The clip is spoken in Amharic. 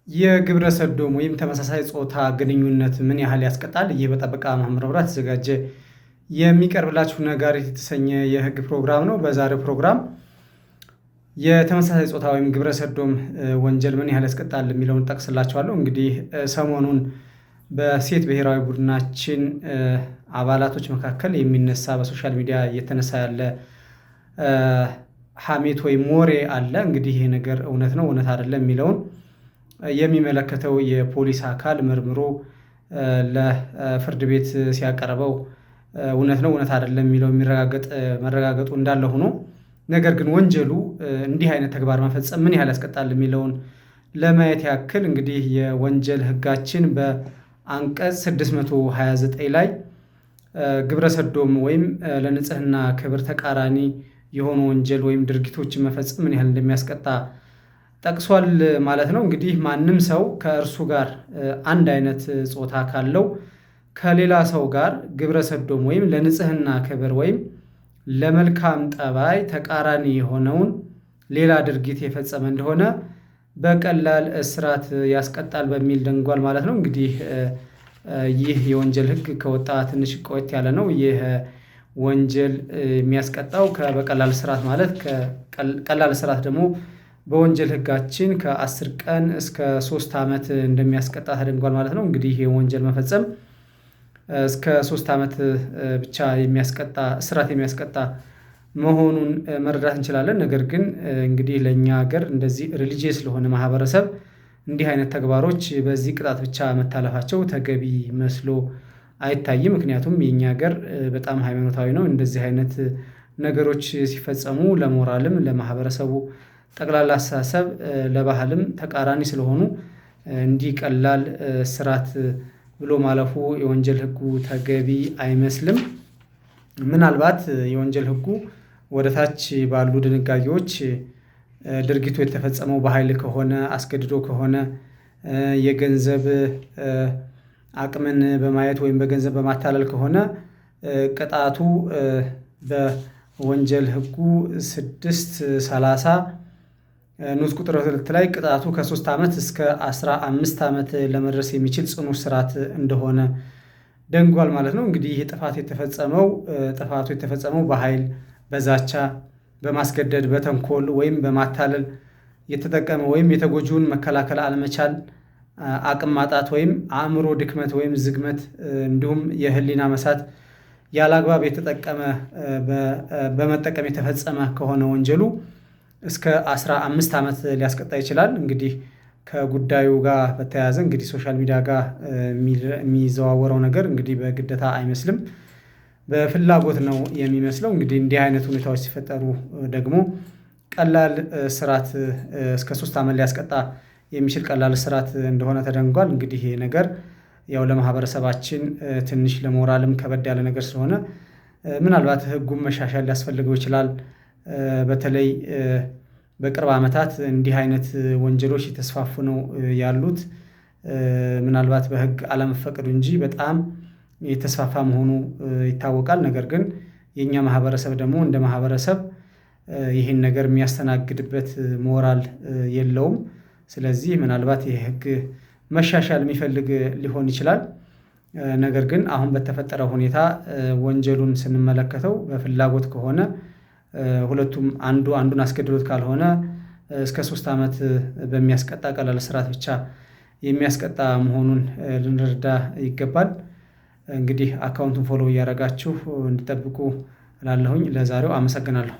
የግብረ ሰዶም ወይም ተመሳሳይ ጾታ ግንኙነት ምን ያህል ያስቀጣል? ይህ በጠበቃ መሐመድ መብራት የተዘጋጀ የሚቀርብላችሁ ነጋሪት የተሰኘ የህግ ፕሮግራም ነው። በዛሬው ፕሮግራም የተመሳሳይ ጾታ ወይም ግብረ ሰዶም ወንጀል ምን ያህል ያስቀጣል የሚለውን ጠቅስላችኋለሁ። እንግዲህ ሰሞኑን በሴት ብሔራዊ ቡድናችን አባላቶች መካከል የሚነሳ በሶሻል ሚዲያ እየተነሳ ያለ ሐሜት ወይም ወሬ አለ። እንግዲህ ይህ ነገር እውነት ነው እውነት አይደለም የሚለውን የሚመለከተው የፖሊስ አካል መርምሮ ለፍርድ ቤት ሲያቀርበው እውነት ነው እውነት አይደለም የሚለው መረጋገጡ እንዳለ ሆኖ ነገር ግን ወንጀሉ እንዲህ አይነት ተግባር መፈጸም ምን ያህል ያስቀጣል የሚለውን ለማየት ያክል እንግዲህ የወንጀል ሕጋችን በአንቀጽ 629 ላይ ግብረ ሰዶም ወይም ለንጽህና ክብር ተቃራኒ የሆኑ ወንጀል ወይም ድርጊቶችን መፈጸም ምን ያህል እንደሚያስቀጣ ጠቅሷል ማለት ነው። እንግዲህ ማንም ሰው ከእርሱ ጋር አንድ አይነት ጾታ ካለው ከሌላ ሰው ጋር ግብረ ሰዶም ወይም ለንጽህና ክብር ወይም ለመልካም ጠባይ ተቃራኒ የሆነውን ሌላ ድርጊት የፈጸመ እንደሆነ በቀላል እስራት ያስቀጣል በሚል ደንጓል ማለት ነው። እንግዲህ ይህ የወንጀል ሕግ ከወጣ ትንሽ ቆየት ያለ ነው። ይህ ወንጀል የሚያስቀጣው በቀላል እስራት ማለት ቀላል እስራት ደግሞ በወንጀል ሕጋችን ከ10 ቀን እስከ 3 ዓመት እንደሚያስቀጣ ተደንጓል ማለት ነው። እንግዲህ የወንጀል መፈጸም እስከ 3 ዓመት ብቻ እስራት የሚያስቀጣ መሆኑን መረዳት እንችላለን። ነገር ግን እንግዲህ ለእኛ ሀገር እንደዚህ ሪሊጂየስ ለሆነ ማህበረሰብ እንዲህ አይነት ተግባሮች በዚህ ቅጣት ብቻ መታለፋቸው ተገቢ መስሎ አይታይም። ምክንያቱም የእኛ ሀገር በጣም ሃይማኖታዊ ነው። እንደዚህ አይነት ነገሮች ሲፈጸሙ ለሞራልም ለማህበረሰቡ ጠቅላላ አስተሳሰብ ለባህልም ተቃራኒ ስለሆኑ እንዲህ ቀላል እስራት ብሎ ማለፉ የወንጀል ሕጉ ተገቢ አይመስልም። ምናልባት የወንጀል ሕጉ ወደ ታች ባሉ ድንጋጌዎች ድርጊቱ የተፈጸመው በኃይል ከሆነ አስገድዶ ከሆነ የገንዘብ አቅምን በማየት ወይም በገንዘብ በማታለል ከሆነ ቅጣቱ በወንጀል ሕጉ 630 ንዑስ ቁጥር 2 ላይ ቅጣቱ ከ3 ዓመት እስከ 15 ዓመት ለመድረስ የሚችል ጽኑ እስራት እንደሆነ ደንጓል ማለት ነው። እንግዲህ ይህ ጥፋቱ የተፈጸመው በኃይል በዛቻ በማስገደድ በተንኮል ወይም በማታለል የተጠቀመ ወይም የተጎጂውን መከላከል አለመቻል አቅም ማጣት ወይም አእምሮ ድክመት ወይም ዝግመት እንዲሁም የህሊና መሳት ያላግባብ በመጠቀም የተፈጸመ ከሆነ ወንጀሉ እስከ 15 ዓመት ሊያስቀጣ ይችላል። እንግዲህ ከጉዳዩ ጋር በተያያዘ እንግዲህ ሶሻል ሚዲያ ጋር የሚዘዋወረው ነገር እንግዲህ በግዴታ አይመስልም፣ በፍላጎት ነው የሚመስለው። እንግዲህ እንዲህ አይነት ሁኔታዎች ሲፈጠሩ ደግሞ ቀላል እስራት እስከ 3 ዓመት ሊያስቀጣ የሚችል ቀላል እስራት እንደሆነ ተደንጓል። እንግዲህ ይሄ ነገር ያው ለማህበረሰባችን ትንሽ ለሞራልም ከበድ ያለ ነገር ስለሆነ ምናልባት ሕጉም መሻሻል ሊያስፈልገው ይችላል። በተለይ በቅርብ ዓመታት እንዲህ አይነት ወንጀሎች የተስፋፉ ነው ያሉት። ምናልባት በሕግ አለመፈቀዱ እንጂ በጣም የተስፋፋ መሆኑ ይታወቃል። ነገር ግን የእኛ ማህበረሰብ ደግሞ እንደ ማህበረሰብ ይህን ነገር የሚያስተናግድበት ሞራል የለውም። ስለዚህ ምናልባት ይህ ሕግ መሻሻል የሚፈልግ ሊሆን ይችላል። ነገር ግን አሁን በተፈጠረው ሁኔታ ወንጀሉን ስንመለከተው በፍላጎት ከሆነ ሁለቱም አንዱን አስገድዶት ካልሆነ እስከ 3 ዓመት በሚያስቀጣ ቀላል እስራት ብቻ የሚያስቀጣ መሆኑን ልንረዳ ይገባል። እንግዲህ አካውንቱን ፎሎ እያደረጋችሁ እንዲጠብቁ እላለሁኝ። ለዛሬው አመሰግናለሁ።